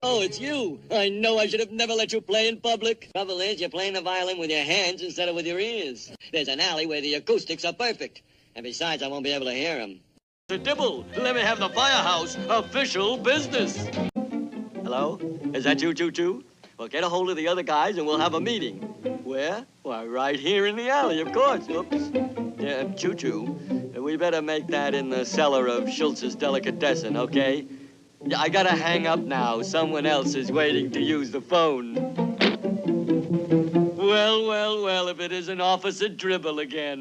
Oh, it's you. I know I should have never let you play in public. Trouble is, you're playing the violin with your hands instead of with your ears. There's an alley where the acoustics are perfect. And besides, I won't be able to hear him. The Dibble, let me have the firehouse official business. Hello? Is that you, Choo-Choo? Well, get a hold of the other guys and we'll have a meeting. Where? Why, right here in the alley, of course. Oops. Yeah, Choo-Choo, we better make that in the cellar of Schultz's Delicatessen, okay? Yeah, I gotta hang up now. Someone else is waiting to use the phone. Well, if it isn't Officer Dribble again.